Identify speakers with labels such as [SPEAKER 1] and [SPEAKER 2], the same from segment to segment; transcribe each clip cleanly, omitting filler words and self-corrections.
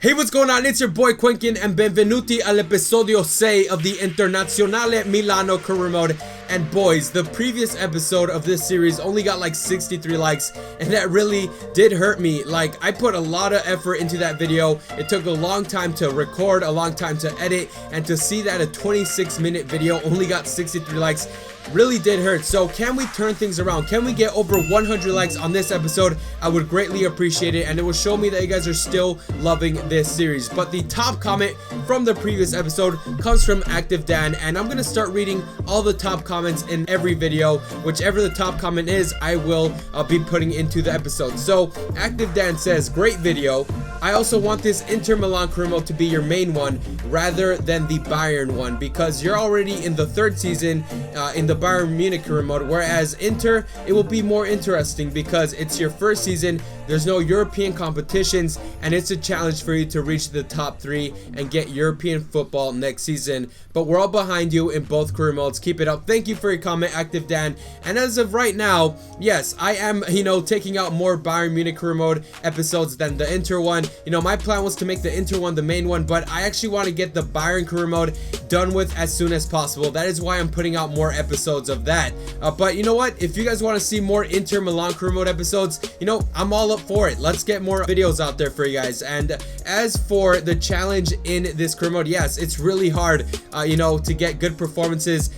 [SPEAKER 1] Hey, what's going on? It's your boy Quentin and benvenuti all'episodio 6 of the Internazionale Milano career mode. And boys, the previous episode of this series only got like 63 likes, and that really did hurt me. Like, I put a lot of effort into that video. It took a long time to record, a long time to edit, and to see that a 26-minute video only got 63 likes really did hurt. So can we turn things around? Can we get over 100 likes on this episode? I would greatly appreciate it, and it will show me that you guys are still loving this series. But the top comment from the previous episode comes from Active Dan, and I'm gonna start reading all the top comments in every video. Whichever the top comment is, I will be putting into the episode. So Active Dan says, great video. I also want this Inter Milan career mode to be your main one rather than the Bayern one, because you're already in the third season in the Bayern Munich career mode, whereas Inter, it will be more interesting because it's your first season, there's no European competitions, and it's a challenge for you to reach the top 3 and get European football next season. But we're all behind you in both career modes. Keep it up. Thank you for your comment, Active Dan. And as of right now, yes, I am, taking out more Bayern Munich career mode episodes than the Inter one. My plan was to make the Inter one the main one, but I actually want to get the Bayern career mode done with as soon as possible. That is why I'm putting out more episodes of that. But you know what? If you guys want to see more Inter Milan career mode episodes, I'm all up for it. Let's get more videos out there for you guys. And as for the challenge in this career mode, yes, it's really hard, to get good performances.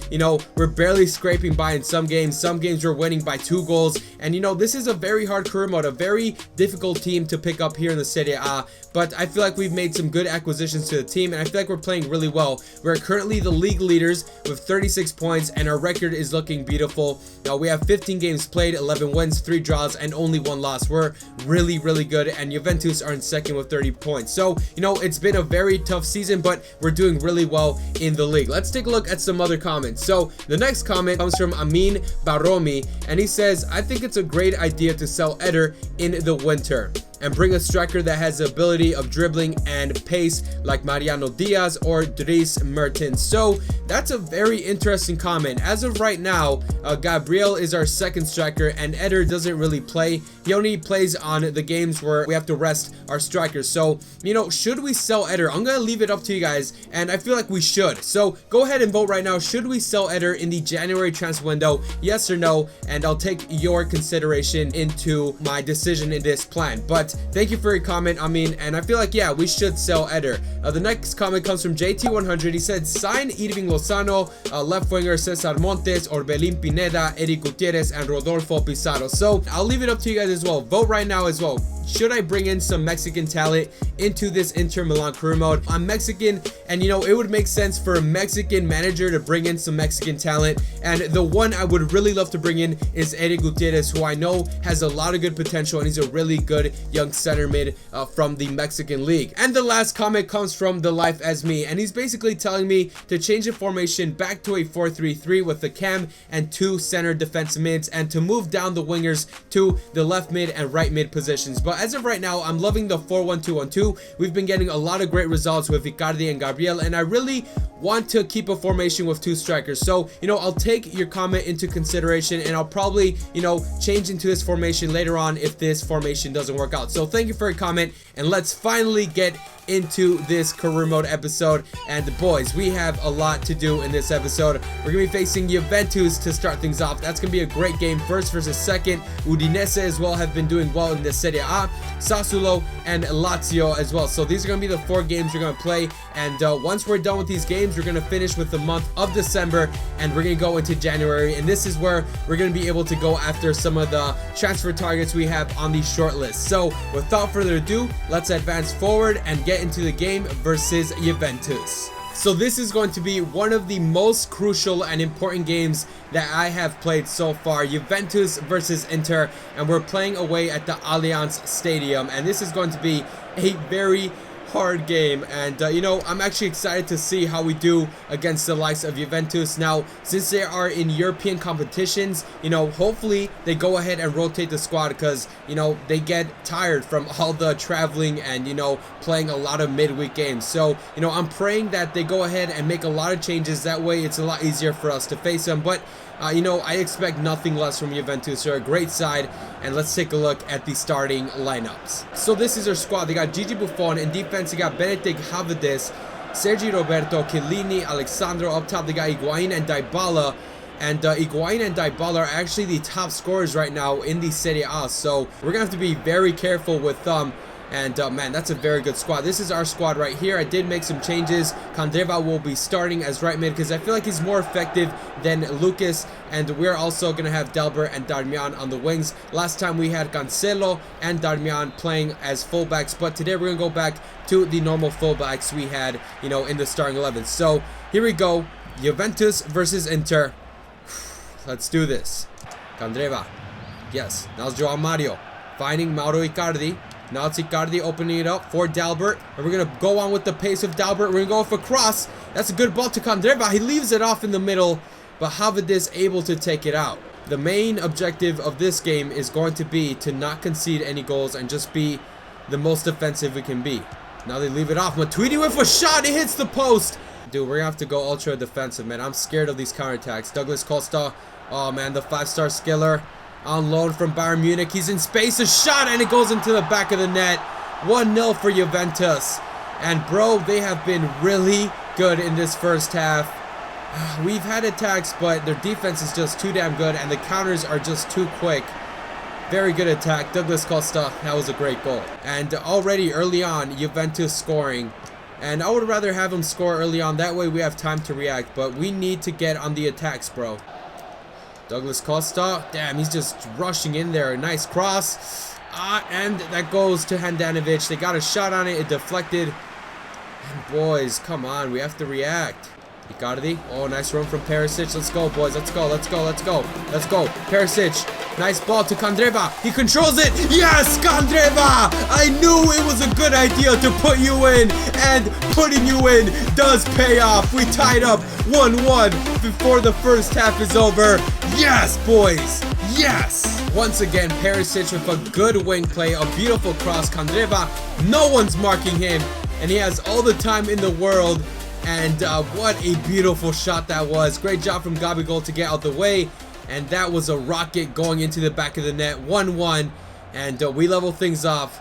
[SPEAKER 1] We're barely scraping by in some games. Some games we're winning by 2 goals. And this is a very hard career mode, a very difficult team to pick up here in the Serie A. But I feel like we've made some good acquisitions to the team, and I feel like we're playing really well. We're currently the league leaders with 36 points, and our record is looking beautiful. We have 15 games played, 11 wins, 3 draws, and only 1 loss. We're really, really good, and Juventus are in second with 30 points. So, it's been a very tough season, but we're doing really well in the league. Let's take a look at some other comments. So, the next comment comes from Amin Baromi, and he says, I think it's a great idea to sell Eder in the winter and bring a striker that has the ability of dribbling and pace like Mariano Diaz or Dries Mertens. So that's a very interesting comment. As of right now, Gabriel is our second striker, and Eder doesn't really play. He only plays on the games where we have to rest our strikers. So, should we sell Eder? I'm gonna leave it up to you guys, and I feel like we should. So go ahead and vote right now. Should we sell Eder in the January transfer window? Yes or no? And I'll take your consideration into my decision in this plan. But thank you for your comment, Amin, and I feel like, yeah, we should sell Eder. The next comment comes from JT100. He said, sign Irving Lozano, left winger Cesar Montes, Orbelin Pineda, Eric Gutierrez, and Rodolfo Pizarro. So I'll leave it up to you guys as well. Vote right now as well. Should I bring in some Mexican talent into this Inter Milan career mode? I'm Mexican, and it would make sense for a Mexican manager to bring in some Mexican talent. And the one I would really love to bring in is Eric Gutierrez, who I know has a lot of good potential, and he's a really good young center mid from the Mexican league. And the last comment comes from The Life As Me, and he's basically telling me to change the formation back to a 4-3-3 with the cam and 2 center defensive mids, and to move down the wingers to the left mid and right mid positions. But as of right now, I'm loving the 4-1-2-1-2. We've been getting a lot of great results with Icardi and Gabriel, and I really want to keep a formation with 2 strikers. So, I'll take your comment into consideration, and I'll probably, change into this formation later on if this formation doesn't work out. So thank you for your comment, and let's finally get into this career mode episode. And boys, we have a lot to do in this episode. We're gonna be facing Juventus to start things off. That's gonna be a great game, first versus second. Udinese as well have been doing well in the Serie A, Sassuolo and Lazio as well. So these are gonna be the 4 games we're gonna play, and once we're done with these games, we're gonna finish with the month of December, and we're gonna go into January, and this is where we're gonna be able to go after some of the transfer targets we have on the short list. So without further ado, let's advance forward and get into the game versus Juventus. So this is going to be one of the most crucial and important games that I have played so far. Juventus versus Inter, and we're playing away at the Allianz Stadium, and this is going to be a very hard game. And I'm actually excited to see how we do against the likes of Juventus. Now, since they are in European competitions, hopefully they go ahead and rotate the squad, because they get tired from all the traveling and playing a lot of midweek games. So I'm praying that they go ahead and make a lot of changes. That way it's a lot easier for us to face them. But you know, I expect nothing less from Juventus. They're a great side, and let's take a look at the starting lineups. So this is our squad. They got Gigi Buffon. In defense, they got Benedict Havedes, Sergi Roberto, Chiellini, Alexandro. Up top, they got Higuain and Dybala. And Higuain and Dybala are actually the top scorers right now in the Serie A. So we're going to have to be very careful with them. And man, that's a very good squad. This is our squad right here. I did make some changes. CANDREVA will be starting as right mid because I feel like he's more effective than Lucas. And we're also going to have Delbert and Darmian on the wings. Last time we had Cancelo and Darmian playing as fullbacks. But today we're going to go back to the normal fullbacks we had, you know, in the starting 11. So here we go. Juventus versus Inter. Let's do this. CANDREVA. Yes. Now it's Joao Mario. Finding Mauro Icardi. Now it's Icardi opening it up for Dalbert. And we're going to go on with the pace of Dalbert. We're going to go for a cross. That's a good ball to CANDREVA. He leaves it off in the middle. But Havedes able to take it out. The main objective of this game is going to be to not concede any goals and just be the most defensive we can be. Now they leave it off. Matuidi with a shot. It hits the post. Dude, we're going to have to go ultra defensive, man. I'm scared of these counterattacks. Douglas Costa. Oh, man, the 5-star skiller. On loan from Bayern Munich. He's in space. A shot, and it goes into the back of the net. 1-0 for Juventus. And, bro, they have been really good in this first half. We've had attacks, but their defense is just too damn good, and the counters are just too quick. Very good attack. Douglas Costa, that was a great goal. And already early on, Juventus scoring. And I would rather have them score early on. That way we have time to react. But we need to get on the attacks, bro. Douglas Costa. Damn, he's just rushing in there. Nice cross. And that goes to Handanovic. They got a shot on it. It deflected. And boys, come on. We have to react. Icardi. Oh, nice run from Perisic. Let's go, boys. Let's go. Let's go. Let's go. Let's go. Perisic. Nice ball to CANDREVA. He controls it. Yes, CANDREVA. I knew it was a good idea to put you in. And putting you in does pay off. We tied up 1-1 before the first half is over. Yes, boys. Yes. Once again, Perisic with a good wing play. A beautiful cross. CANDREVA. No one's marking him. And he has all the time in the world. And what a beautiful shot that was. Great job from Gabigol to get out the way. And that was a rocket going into the back of the net. 1-1. And we level things off.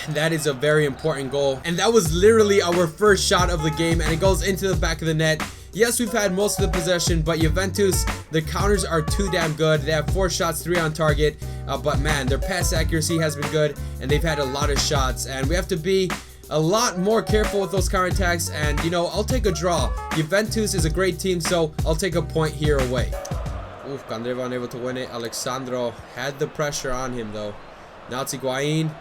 [SPEAKER 1] And that is a very important goal. And that was literally our first shot of the game. And it goes into the back of the net. Yes, we've had most of the possession. But Juventus, the counters are too damn good. They have 4 shots, 3 on target. But man, their pass accuracy has been good. And they've had a lot of shots. And we have to be a lot more careful with those counterattacks, and you know, I'll take a draw. Juventus is a great team, so I'll take a point here away. Oof, CANDREVA unable to win it. Alexandro had the pressure on him though. Now it's Higuain.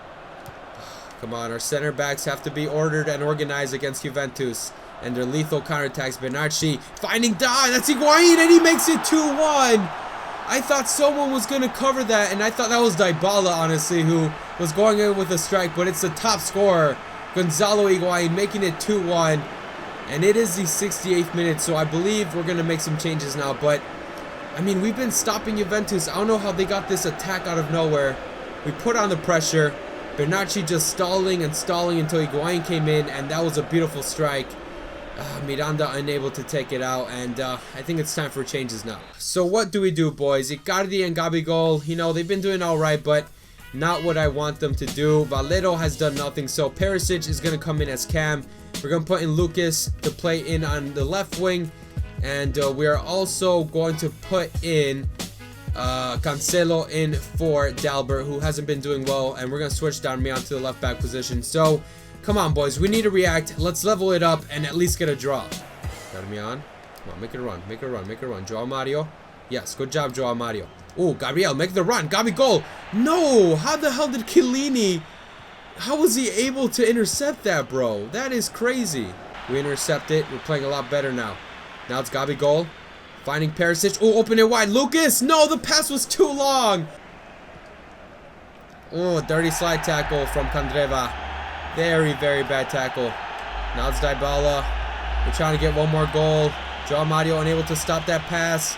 [SPEAKER 1] Come on, our center backs have to be ordered and organized against Juventus and their lethal counterattacks. Bernardi finding Dye. That's Higuain, and he makes it 2-1. I thought someone was going to cover that, and I thought that was Dybala, honestly, who was going in with a strike, but it's the top scorer, Gonzalo Higuain, making it 2-1, and it is the 68th minute, so I believe we're going to make some changes now. But I mean, we've been stopping Juventus. I don't know how they got this attack out of nowhere. We put on the pressure. Bernardi just stalling and stalling until Higuain came in, and that was a beautiful strike. Miranda unable to take it out, and I think it's time for changes now. So what do we do, boys? Icardi and Gabigol, you know, they've been doing all right, but not what I want them to do. Valero has done nothing, so Perisic is going to come in as cam. We're going to put in Lucas to play in on the left wing, and we are also going to put in Cancelo in for Dalbert, who hasn't been doing well, and we're going to switch Darmian to the left back position. So come on, boys, we need to react. Let's level it up and at least get a draw. Darmian, come on, make it a run, make it a run, make it a run. Joao Mario, yes, good job, Joao Mario. Oh, Gabriel, make the run. Gabigol. No, how the hell did Chiellini? How was he able to intercept that, bro? That is crazy. We intercept it. We're playing a lot better now. Now it's Gabigol. Finding Perisic. Oh, open it wide. Lucas. No, the pass was too long. Oh, dirty slide tackle from CANDREVA. Very, very bad tackle. Now it's Dybala. We're trying to get one more goal. Joao Mario unable to stop that pass.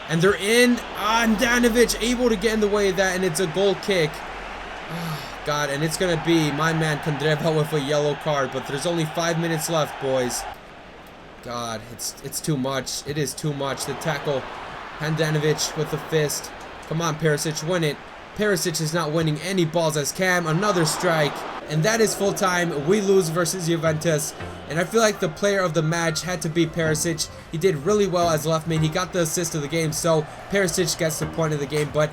[SPEAKER 1] And they're in. Handanovic able to get in the way of that, and it's a goal kick. Oh, God, and it's going to be my man CANDREVA with a yellow card, but there's only 5 minutes left, boys. God, it's too much. It is too much. The tackle Handanovic with the fist. Come on, Perisic, win it. Perisic is not winning any balls as Cam. Another strike. And that is full time. We lose versus Juventus. And I feel like the player of the match had to be Perisic. He did really well as left mid. He got the assist of the game. So Perisic gets the point of the game. But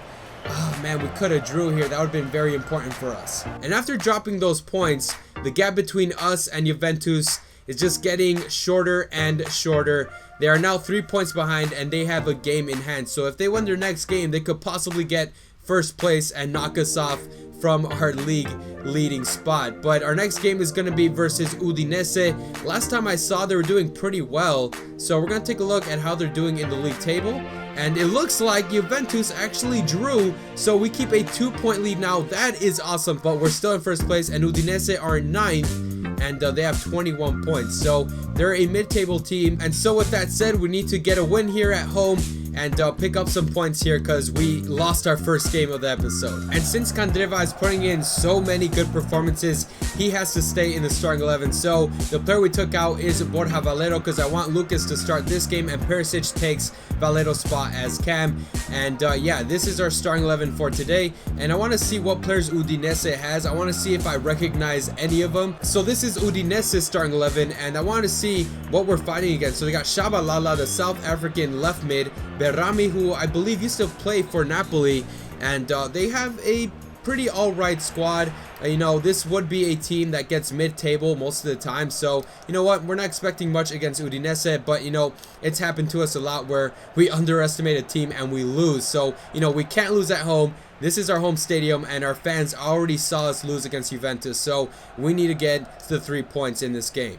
[SPEAKER 1] oh man, we could have drew here. That would have been very important for us. And after dropping those points, the gap between us and Juventus is just getting shorter and shorter. They are now 3 points behind and they have a game in hand. So if they win their next game, they could possibly get first place and knock us off from our league leading spot. But our next game is going to be versus Udinese. Last time I saw, they were doing pretty well. So we're going to take a look at how they're doing in the league table. And it looks like Juventus actually drew, so we keep a 2-point lead now. That is awesome, but we're still in first place, and Udinese are in 9th, and they have 21 points. So they're a mid-table team. And so with that said, we need to get a win here at home and pick up some points here because we lost our first game of the episode. And since CANDREVA is putting in so many good performances, he has to stay in the starting 11. So the player we took out is Borja Valero because I want Lucas to start this game and Perisic takes Valero's spot as Cam. And yeah, this is our starting 11 for today. And I want to see what players Udinese has. I want to see if I recognize any of them. So this is Udinese's starting 11 and I want to see what we're fighting against. So they got Shabalala, the South African left mid, Berami, who I believe used to play for Napoli, and they have a pretty alright squad. You know, this would be a team that gets mid-table most of the time, so you know what, we're not expecting much against Udinese, but you know, it's happened to us a lot where we underestimate a team and we lose. So you know, we can't lose at home. This is our home stadium and our fans already saw us lose against Juventus, so we need to get the 3 points in this game.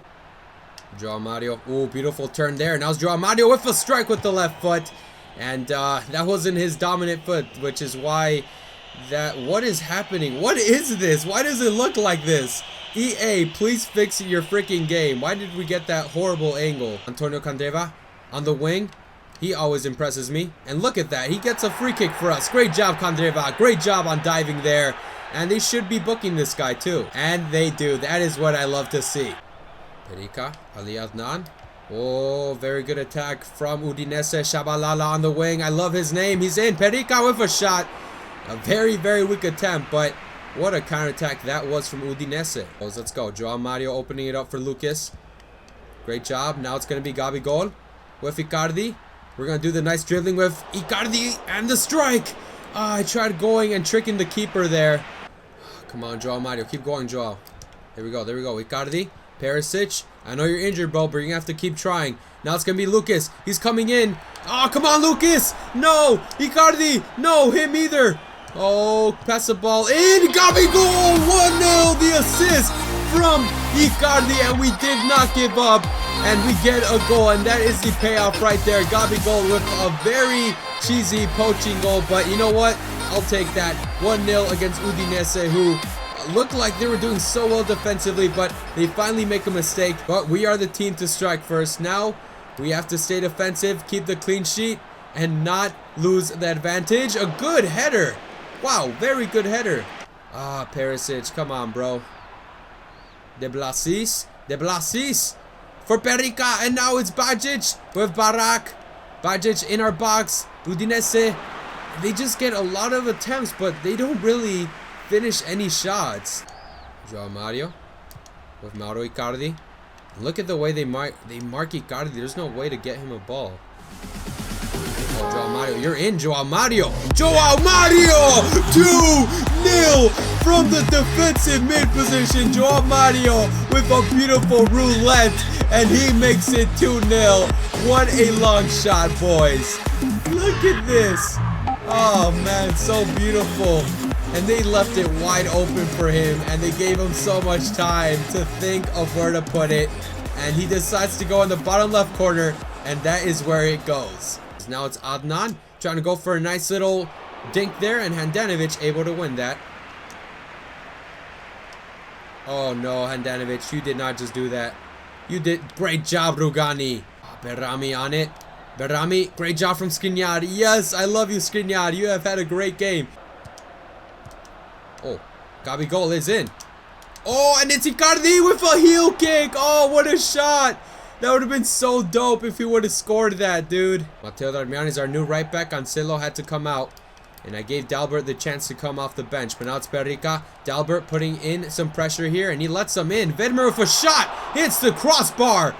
[SPEAKER 1] Joao Mario, ooh, beautiful turn there. Now it's Joao Mario with a strike with the left foot. And that wasn't his dominant foot, which is why what is happening? What is this? Why does it look like this? EA, please fix your freaking game. Why did we get that horrible angle? Antonio CANDREVA on the wing. He always impresses me. And look at that. He gets a free kick for us. Great job, CANDREVA. Great job on diving there. And they should be booking this guy too. And they do. That is what I love to see. Perica, Ali Adnan. Oh, very good attack from Udinese. Shabalala on the wing. I love his name. He's in. Perica with a shot. A very, very weak attempt, but what a counterattack that was from Udinese. Let's go. Joao Mario opening it up for Lucas. Great job. Now it's going to be Gabigol with Icardi. We're going to do the nice dribbling with Icardi and the strike. I tried going and tricking the keeper there. Come on, Joao Mario. Keep going, Joao. There we go. There we go. Icardi. Perisic. I know you're injured, bro, but you're going to have to keep trying. Now it's going to be Lucas. He's coming in. Oh, come on, Lucas. No. Icardi. No, him either. Oh, pass the ball in. Gabigol. 1-0. The assist from Icardi. And we did not give up. And we get a goal. And that is the payoff right there. Gabigol with a very cheesy poaching goal. But you know what? I'll take that. 1-0 against Udinese, who looked like they were doing so well defensively, but they finally make a mistake. But we are the team to strike first. Now we have to stay defensive, keep the clean sheet, and not lose the advantage. A good header. Wow, very good header. Ah, Perisic, come on, bro. De Blasis for Perica, and now it's Bajic with Barak. Bajic in our box. Udinese, they just get a lot of attempts, but they don't really finish any shots. Joao Mario with Mauro Icardi. Look at the way they mark Icardi. There's no way to get him a ball. Oh, Joao Mario, you're in, Joao Mario. Joao Mario! 2-0 from the defensive mid position. Joao Mario with a beautiful roulette, and he makes it 2-0. What a long shot, boys. Look at this. Oh, man, so beautiful. And they left it wide open for him, and they gave him so much time to think of where to put it. And he decides to go in the bottom left corner, and that is where it goes. Now it's Adnan trying to go for a nice little dink there, and Handanovic able to win that. Oh no, Handanovic, you did not just do that. You did great job, Rugani. Oh, Berami on it. Berami, great job from Skriniar. Yes, I love you, Skriniar. You have had a great game. Oh, Gabigol is in. Oh, and it's Icardi with a heel kick. Oh, what a shot. That would have been so dope if he would have scored that, dude. Matteo Darmian is our new right back. Cancelo had to come out. And I gave Dalbert the chance to come off the bench. But now it's Berrica. Dalbert putting in some pressure here. And he lets them in. Vedmer with a shot. Hits the crossbar.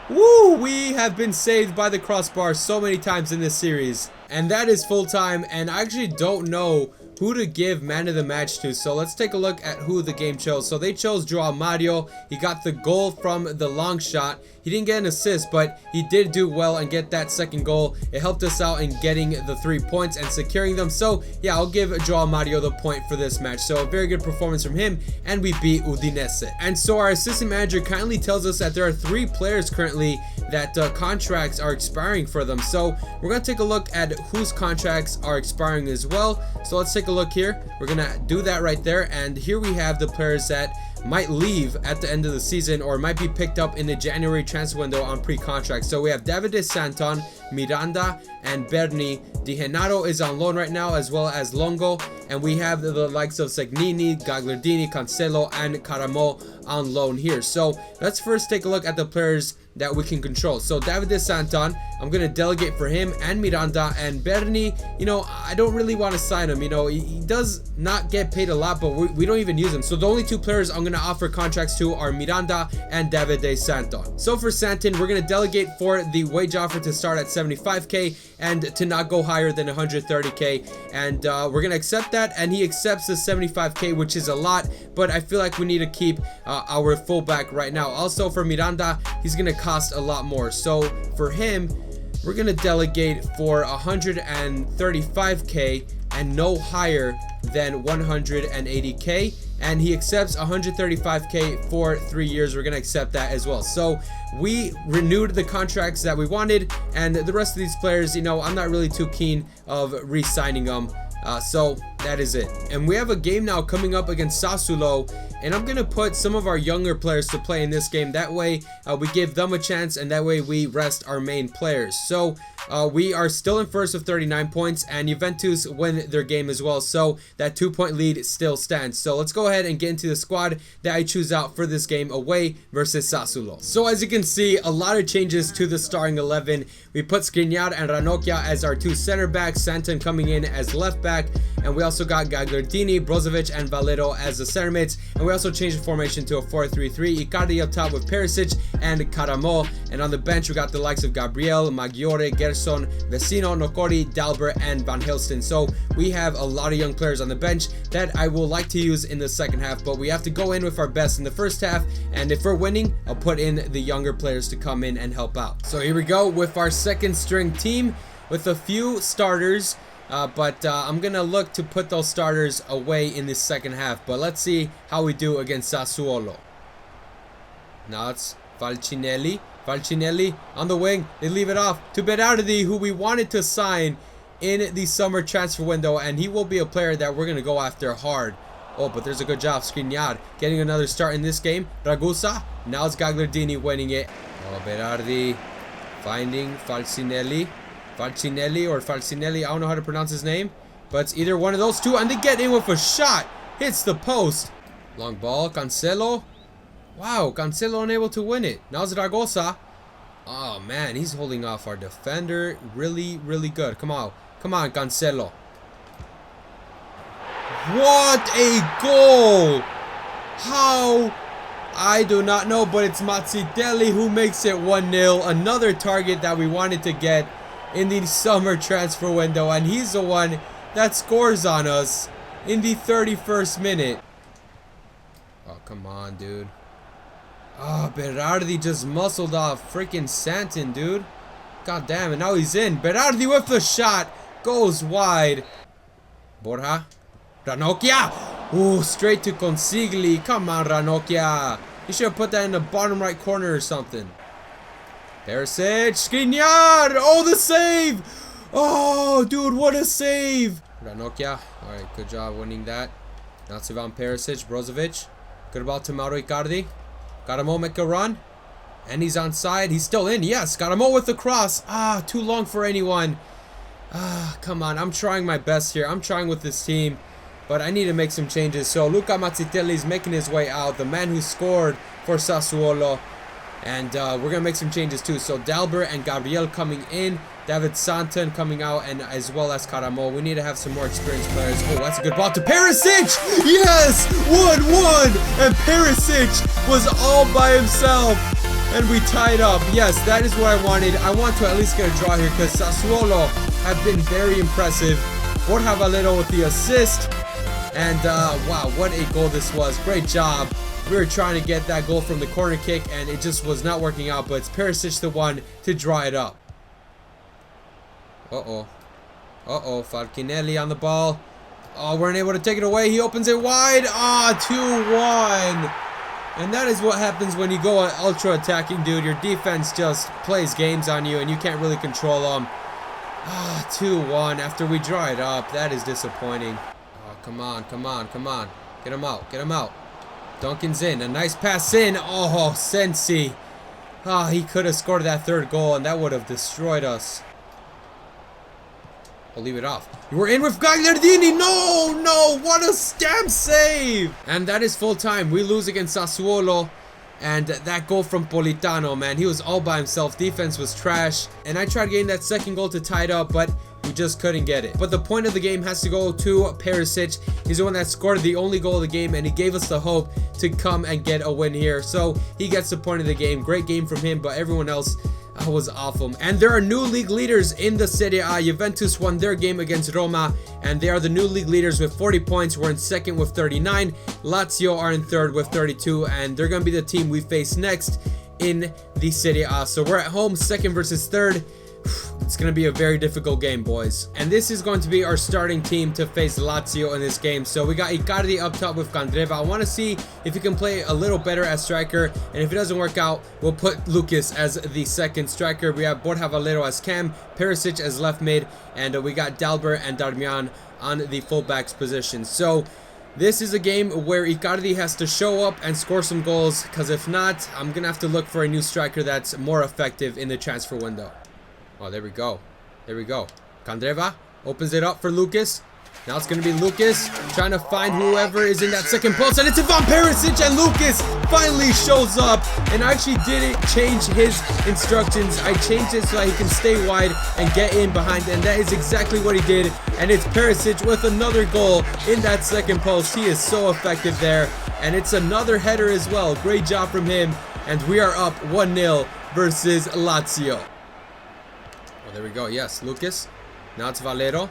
[SPEAKER 1] Woo! We have been saved by the crossbar so many times in this series. And that is full time. And I actually don't know who to give man of the match to. So let's take a look at who the game chose. So they chose Joao Mario. He got the goal from the long shot. He didn't get an assist, but he did do well and get that second goal. It helped us out in getting the 3 points and securing them. So yeah, I'll give Joao Mario the point for this match. So a very good performance from him, and we beat Udinese. And so our assistant manager kindly tells us that there are 3 players currently that contracts are expiring for them. So we're going to take a look at whose contracts are expiring as well. So let's take a look here. We're going to do that right there. And here we have the players that might leave at the end of the season or might be picked up in the January transfer window on pre-contract. So we have Davide Santon, Miranda, and Berni. Di Genaro is on loan right now, as well as Longo. And we have the likes of Segnini, Gagliardini, Cancelo, and Caramo on loan here. So let's first take a look at the players that we can control. So Davide Santon, I'm going to delegate for him, and Miranda. And Berni, you know, I don't really want to sign him. You know, he does not get paid a lot, but we don't even use him. So the only 2 players I'm going to offer contracts to are Miranda and Davide Santon. So for Santon, we're going to delegate for the wage offer to start at 75k and to not go higher than 130k. And we're going to accept that, and he accepts the 75k, which is a lot, but I feel like we need to keep our fullback right now. Also for Miranda, he's going to cost a lot more. So for him, we're going to delegate for 135k and no higher than 180k. And he accepts 135k for 3 years. We're going to accept that as well. So we renewed the contracts that we wanted, and the rest of these players, you know, I'm not really too keen of re-signing them. So that is it. And we have a game now coming up against Sassuolo, and I'm gonna put some of our younger players to play in this game. That way we give them a chance, and that way we rest our main players. So we are still in first with 39 points, and Juventus win their game as well. So that 2-point lead still stands. So let's go ahead and get into the squad that I choose out for this game away versus Sassuolo. So as you can see, a lot of changes to the starting 11. We put Skriniar and Ranocchia as our 2 center backs, Santon coming in as left back, and we also got Gagliardini, Brozovic, and Valero as the center mids. And we also changed the formation to a 4-3-3. Icardi up top with Perisic and Caramo, and on the bench we got the likes of Gabriel, Maggiore, Gerson, Vecino, Nokori, Dalbert, and Van Hilsten. So we have a lot of young players on the bench that I will like to use in the second half, but we have to go in with our best in the first half, and if we're winning, I'll put in the younger players to come in and help out. So here we go with our second string team with a few starters. But I'm going to look to put those starters away in this second half. But let's see how we do against Sassuolo. Now it's Falcinelli. Falcinelli on the wing. They leave it off to Berardi, who we wanted to sign in the summer transfer window. And he will be a player that we're going to go after hard. Oh, but there's a good job. Skriniar getting another start in this game. Ragusa. Now it's Gagliardini winning it. Oh, Berardi finding Falcinelli. Falcinelli or Falcinelli, I don't know how to pronounce his name, but it's either one of those 2, and they get in with a shot. Hits the post. Long ball, Cancelo. Wow, Cancelo unable to win it. Now it's Ragosa. Oh man, he's holding off our defender. Really, really good. Come on, Cancelo. What a goal! How? I do not know, but it's Mazzitelli who makes it 1-0. Another target that we wanted to get in the summer transfer window, and he's the one that scores on us in the 31st minute. Oh, come on, dude. Oh, Berardi just muscled off freaking Santon, dude. God damn it, now he's in. Berardi with the shot. Goes wide. Borja. Ranocchia. Ooh, straight to Consigli. Come on, Ranocchia. You should have put that in the bottom right corner or something. Perisic, Skriniar! Oh, the save! Oh, dude, what a save! Ranocchia, alright, good job winning that. Now it's Ivan Perisic, Brozovic. Good ball to Mauro Icardi. Caramo make a run. And he's onside. He's still in, yes. Caramo with the cross. Ah, too long for anyone. Ah, come on, I'm trying my best here. I'm trying with this team, but I need to make some changes. So Luca Mazzitelli is making his way out, the man who scored for Sassuolo. And we're going to make some changes too. So Dalbert and Gabriel coming in. David Santon coming out, and as well as Karamo. We need to have some more experienced players. Oh, that's a good ball to Perisic! Yes! 1-1! And Perisic was all by himself. And we tied up. Yes, that is what I wanted. I want to at least get a draw here because Sassuolo have been very impressive. Borja Valero with the assist. And wow, what a goal this was. Great job. We were trying to get that goal from the corner kick, and it just was not working out. But it's Perisic the one to draw it up. Uh-oh. Uh-oh. Falcinelli on the ball. Oh, we're unable to take it away. He opens it wide. Ah, 2-1. And that is what happens when you go ultra attacking, dude. Your defense just plays games on you, and you can't really control them. Ah, 2-1 after we draw it up. That is disappointing. Oh, come on, come on, come on. Get him out, get him out. Duncan's in. A nice pass in. Oh, Sensi. Ah, he could have scored that third goal, and that would have destroyed us. I'll leave it off. We're in with Gagliardini. No, no, what a stamp save. And that is full time. We lose against Sassuolo. And that goal from Politano, man, he was all by himself. Defense was trash. And I tried getting that second goal to tie it up, but we just couldn't get it. But the point of the game has to go to Perisic. He's the one that scored the only goal of the game, and he gave us the hope to come and get a win here. So he gets the point of the game. Great game from him, but everyone else was awful. And there are new league leaders in the Serie A. Juventus won their game against Roma, and they are the new league leaders with 40 points. We're in second with 39. Lazio are in third with 32, and they're going to be the team we face next in the Serie A. So we're at home, second versus third. It's going to be a very difficult game, boys. And this is going to be our starting team to face Lazio in this game. So we got Icardi up top with CANDREVA. I want to see if he can play a little better as striker. And if it doesn't work out, we'll put Lucas as the second striker. We have Borja Valero as cam, Perisic as left mid, and we got Dalbert and Darmian on the fullbacks position. So this is a game where Icardi has to show up and score some goals, because if not, I'm going to have to look for a new striker that's more effective in the transfer window. Oh, there we go. There we go. CANDREVA opens it up for Lucas. Now it's going to be Lucas trying to find whoever is in that second post. And it's Ivan Perisic, and Lucas finally shows up. And I actually didn't change his instructions. I changed it so that he can stay wide and get in behind. And that is exactly what he did. And it's Perisic with another goal in that second post. He is so effective there. And it's another header as well. Great job from him. And we are up 1-0 versus Lazio. Oh, there we go. Yes, Lucas. Now it's Valero.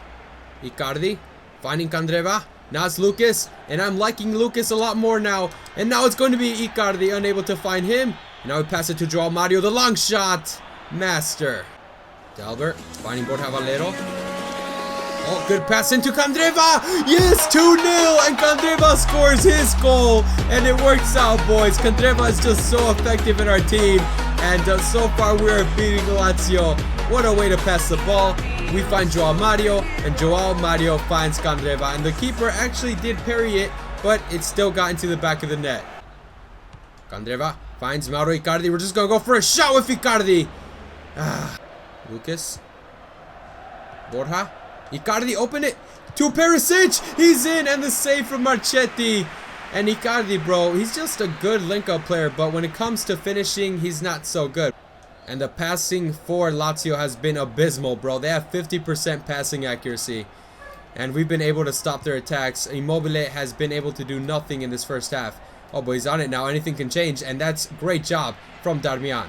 [SPEAKER 1] Icardi. Finding CANDREVA. Now it's Lucas. And I'm liking Lucas a lot more now. And now it's going to be Icardi. Unable to find him. Now we pass it to Joao Mario. The long shot. Master. Dalbert. Finding Borja Valero. Oh, good pass into CANDREVA. Yes, 2-0. And CANDREVA scores his goal. And it works out, boys. CANDREVA is just so effective in our team. And so far we are beating Lazio. What a way to pass the ball. We find Joao Mario, and Joao Mario finds CANDREVA. And the keeper actually did parry it, but it still got into the back of the net. CANDREVA finds Mauro Icardi. We're just going to go for a shot with Icardi. Lucas. Borja. Icardi, open it to Perisic. He's in, and the save from Marchetti. And Icardi, bro, he's just a good link-up player, but when it comes to finishing, he's not so good. And the passing for Lazio has been abysmal, bro. They have 50% passing accuracy. And we've been able to stop their attacks. Immobile has been able to do nothing in this first half. Oh, but he's on it now. Anything can change. And that's great job from Darmian.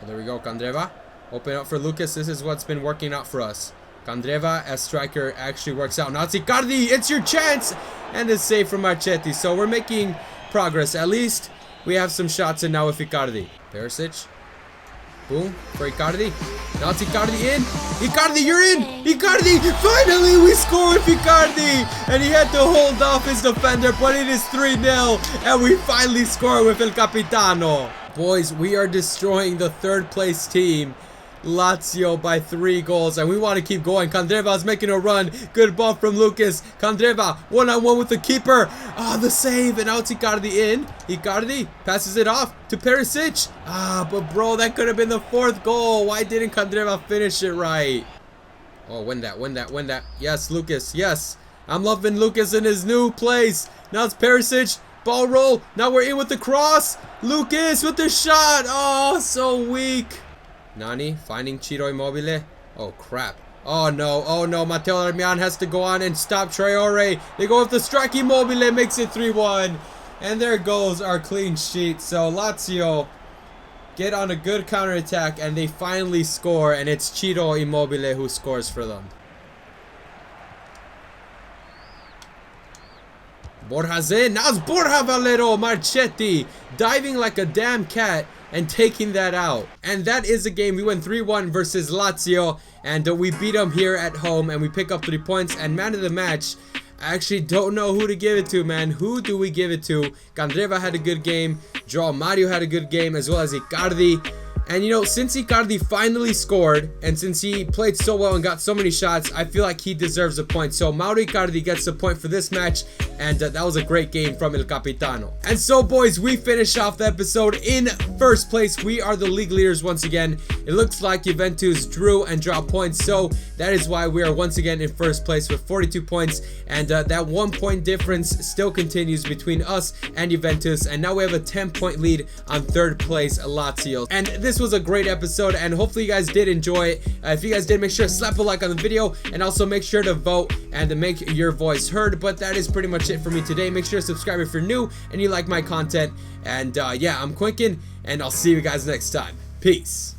[SPEAKER 1] Oh, there we go, CANDREVA. Open up for Lucas. This is what's been working out for us. CANDREVA as striker actually works out. Now it's Icardi. It's your chance. And the save from Marchetti. So we're making progress. At least we have some shots in now with Icardi. Perisic. Boom, for Icardi. Now it's Icardi in. Icardi, you're in. Icardi, finally we score with Icardi. And he had to hold off his defender, but it is 3-0. And we finally score with El Capitano. Boys, we are destroying the third place team, Lazio, by 3 goals, and we want to keep going. CANDREVA is making a run. Good ball from Lucas. CANDREVA one-on-one with the keeper. Ah, the save, and now it's Icardi in. Icardi passes it off to Perisic. Ah, but bro, that could have been the 4th goal. Why didn't CANDREVA finish it right? Oh, win that. Yes, Lucas, yes. I'm loving Lucas in his new place. Now it's Perisic. Ball roll. Now we're in with the cross. Lucas with the shot. Oh, so weak. Nani finding Ciro Immobile. Oh, crap. Oh, no. Oh, no. Matteo Darmian has to go on and stop Traore. They go with the strike. Immobile makes it 3-1. And there goes our clean sheet. So, Lazio get on a good counterattack, and they finally score. And it's Ciro Immobile who scores for them. Borja's in. Now it's Borja Valero Marchetti diving like a damn cat and taking that out. And that is a game. We went 3-1 versus Lazio, and we beat them here at home, and we pick up 3 points. And man of the match, I actually don't know who to give it to, man. Who do we give it to? CANDREVA had a good game. Joao Mario had a good game, as well as Icardi. And, you know, since Icardi finally scored, and since he played so well and got so many shots, I feel like he deserves a point. So, Mauro Icardi gets a point for this match, and that was a great game from El Capitano. And so, boys, we finish off the episode in first place. We are the league leaders once again. It looks like Juventus drew and dropped points, so that is why we are once again in first place with 42 points. And that 1 point difference still continues between us and Juventus. And now we have a 10-point lead on third place, Lazio. And this was a great episode, and hopefully you guys did enjoy it. If you guys did, make sure to slap a like on the video, and also make sure to vote and to make your voice heard. But that is pretty much it for me today. Make sure to subscribe if you're new and you like my content. And yeah, I'm Quinkin, and I'll see you guys next time. Peace.